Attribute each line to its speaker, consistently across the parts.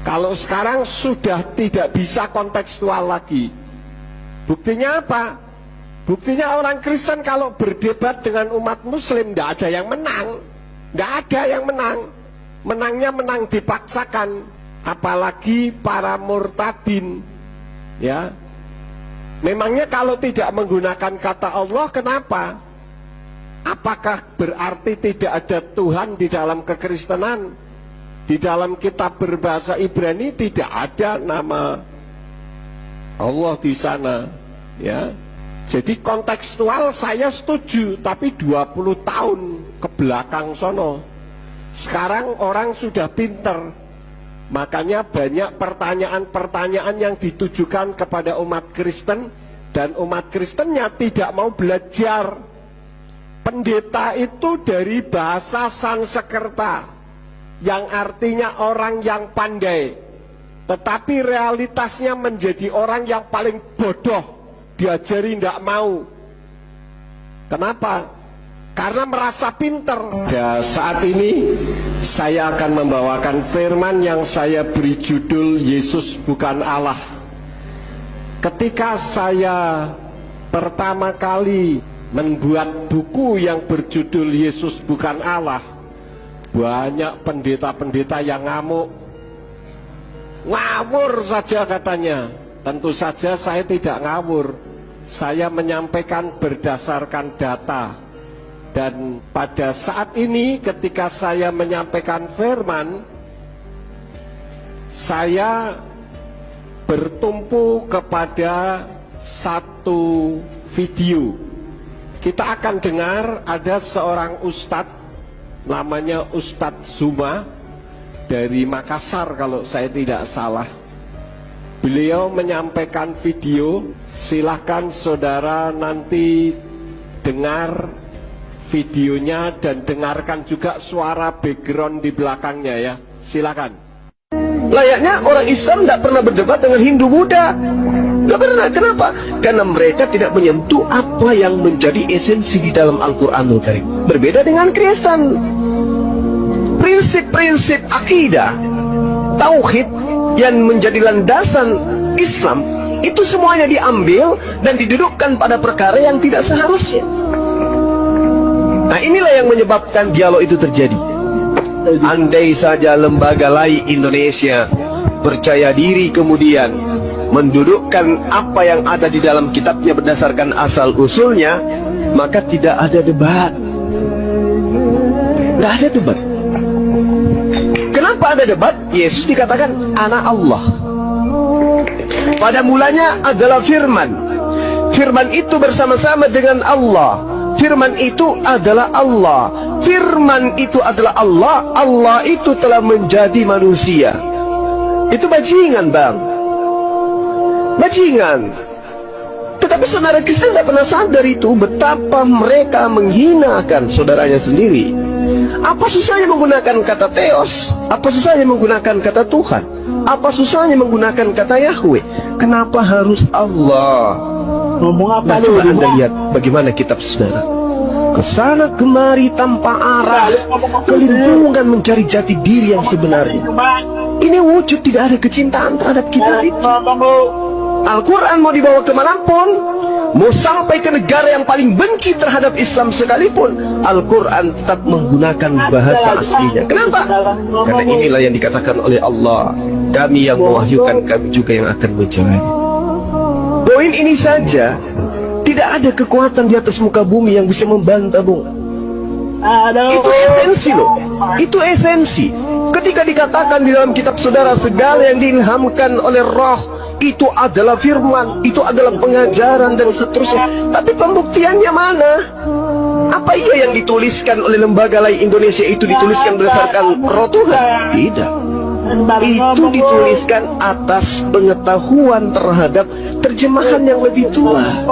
Speaker 1: Kalau sekarang sudah tidak bisa kontekstual lagi. Buktinya apa? Buktinya orang Kristen kalau berdebat dengan umat Muslim tidak ada yang menang. Tidak ada yang menang. Menangnya menang dipaksakan. Apalagi para murtadin. Ya. Memangnya kalau tidak menggunakan kata Allah, kenapa? Apakah berarti tidak ada Tuhan di dalam kekristenan? Di dalam kitab berbahasa Ibrani tidak ada nama Allah di sana, ya. Jadi kontekstual saya setuju, tapi 20 tahun ke belakang sono. Sekarang orang sudah pinter. Makanya banyak pertanyaan-pertanyaan yang ditujukan kepada umat Kristen, dan umat Kristennya tidak mau belajar. Pendeta itu dari bahasa Sanskerta, yang artinya orang yang pandai, tetapi realitasnya menjadi orang yang paling bodoh, diajari tidak mau. Kenapa? Karena merasa pinter. Ya, saat ini saya akan membawakan firman yang saya beri judul Yesus Bukan Allah. Ketika saya pertama kali membuat buku yang berjudul Yesus Bukan Allah, banyak pendeta-pendeta yang ngamuk, ngawur saja katanya. Tentu saja saya tidak ngawur, saya menyampaikan berdasarkan data. Dan pada saat ini ketika saya menyampaikan firman, saya bertumpu kepada satu video. Kita akan dengar ada seorang ustadz, namanya Ustadz Zuma dari Makassar kalau saya tidak salah. Beliau menyampaikan video. Silahkan saudara nanti dengar videonya dan dengarkan juga suara background di belakangnya ya. Silakan.
Speaker 2: Layaknya orang Islam tidak pernah berdebat dengan Hindu Buddha. Tidak pernah. Kenapa? Karena mereka tidak menyentuh apa yang menjadi esensi di dalam Al-Quranul Karim. Berbeda dengan Kristen. Prinsip-prinsip akidah, tauhid yang menjadi landasan Islam, itu semuanya diambil dan didudukkan pada perkara yang tidak seharusnya. Nah, inilah yang menyebabkan dialog itu terjadi. Andai saja lembaga lai Indonesia percaya diri kemudian mendudukkan apa yang ada di dalam kitabnya berdasarkan asal usulnya, maka tidak ada debat. Tidak ada debat. Kenapa ada debat? Yesus dikatakan anak Allah. Pada mulanya adalah firman. Firman itu bersama-sama dengan Allah. Firman itu adalah Allah. Firman itu adalah Allah. Allah itu telah menjadi manusia. Itu bajingan, bang. Bajingan. Tetapi saudara Kristen tidak pernah sadar itu, betapa mereka menghinakan saudaranya sendiri. Apa susahnya menggunakan kata Theos? Apa susahnya menggunakan kata Tuhan? Apa susahnya menggunakan kata Yahweh? Kenapa harus Allah?
Speaker 3: Ngomong apa
Speaker 2: Nah, coba Anda lihat bagaimana kitab saudara. Kesana kemari tanpa arah, kelimpungan mencari jati diri yang sebenarnya. Ini wujud tidak ada kecintaan terhadap kita itu. Al-Quran mau dibawa kemanapun, mau sampai ke negara yang paling benci terhadap Islam sekalipun, Al-Quran tetap menggunakan bahasa aslinya. Kenapa? Karena inilah yang dikatakan oleh Allah, kami yang mewahyukan, kami juga yang akan menjawabnya. Poin ini saja, tidak ada kekuatan di atas muka bumi yang bisa membantah, Bung. Itu esensi loh. Itu esensi. Ketika dikatakan di dalam kitab saudara, segala yang diilhamkan oleh roh itu adalah firman, itu adalah pengajaran dan seterusnya. Tapi pembuktiannya mana? Apa iya yang dituliskan oleh lembaga lai Indonesia itu dituliskan berdasarkan roh Tuhan? Tidak. Itu dituliskan atas pengetahuan terhadap terjemahan yang lebih tua,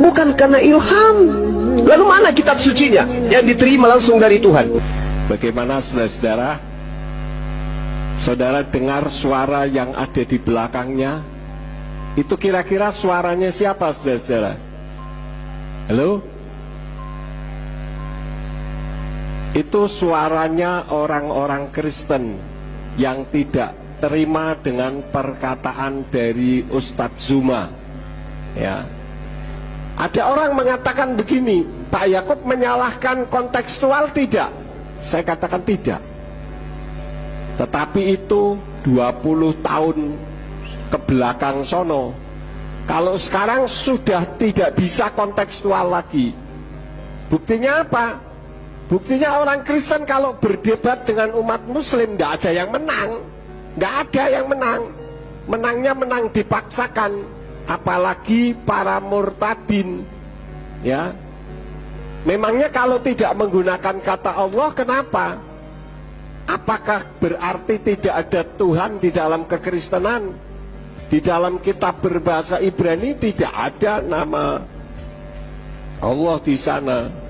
Speaker 2: bukan karena ilham. Lalu mana kitab sucinya yang diterima langsung dari Tuhan?
Speaker 1: Bagaimana saudara-saudara? Saudara dengar suara yang ada di belakangnya? Itu kira-kira suaranya siapa, saudara-saudara? Halo? Itu suaranya orang-orang Kristen yang tidak terima dengan perkataan dari Ustadz Zuma. Ya, ada orang mengatakan begini, Pak Yakub menyalahkan kontekstual tidak? Saya katakan tidak. Tetapi itu 20 tahun ke belakang sono. Kalau sekarang sudah tidak bisa kontekstual lagi. Buktinya apa? Buktinya orang Kristen kalau berdebat dengan umat Muslim tidak ada yang menang. Tidak ada yang menang. Menangnya menang dipaksakan. Apalagi para murtadin. Ya. Memangnya kalau tidak menggunakan kata Allah, kenapa? Apakah berarti tidak ada Tuhan di dalam kekristenan? Di dalam kitab berbahasa Ibrani tidak ada nama Allah di sana.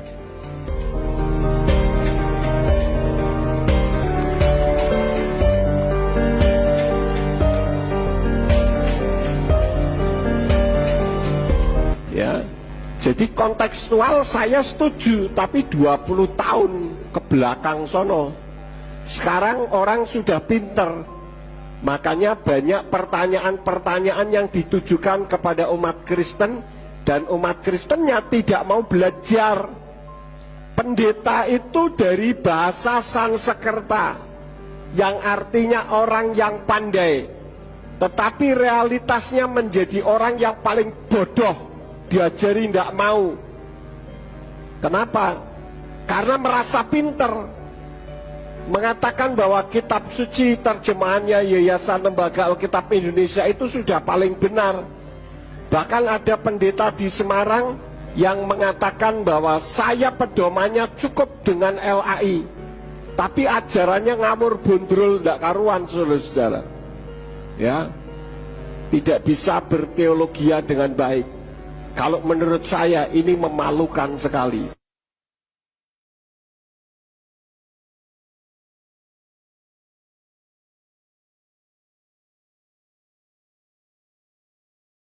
Speaker 1: Ya. Jadi kontekstual saya setuju, tapi 20 tahun ke belakang sono. Sekarang orang sudah pinter. Makanya banyak pertanyaan-pertanyaan yang ditujukan kepada umat Kristen, dan umat Kristennya tidak mau belajar. Pendeta itu dari bahasa Sanskerta, yang artinya orang yang pandai, tetapi realitasnya menjadi orang yang paling bodoh, diajari tidak mau. Kenapa? Karena merasa pinter. Mengatakan bahwa kitab suci terjemahannya Yayasan Lembaga Alkitab Indonesia itu sudah paling benar. Bahkan ada pendeta di Semarang yang mengatakan bahwa saya pedomannya cukup dengan LAI, tapi ajarannya ngawur bondrol tidak karuan, saudara-saudara. Ya, tidak bisa berteologia dengan baik. Kalau menurut saya ini memalukan sekali.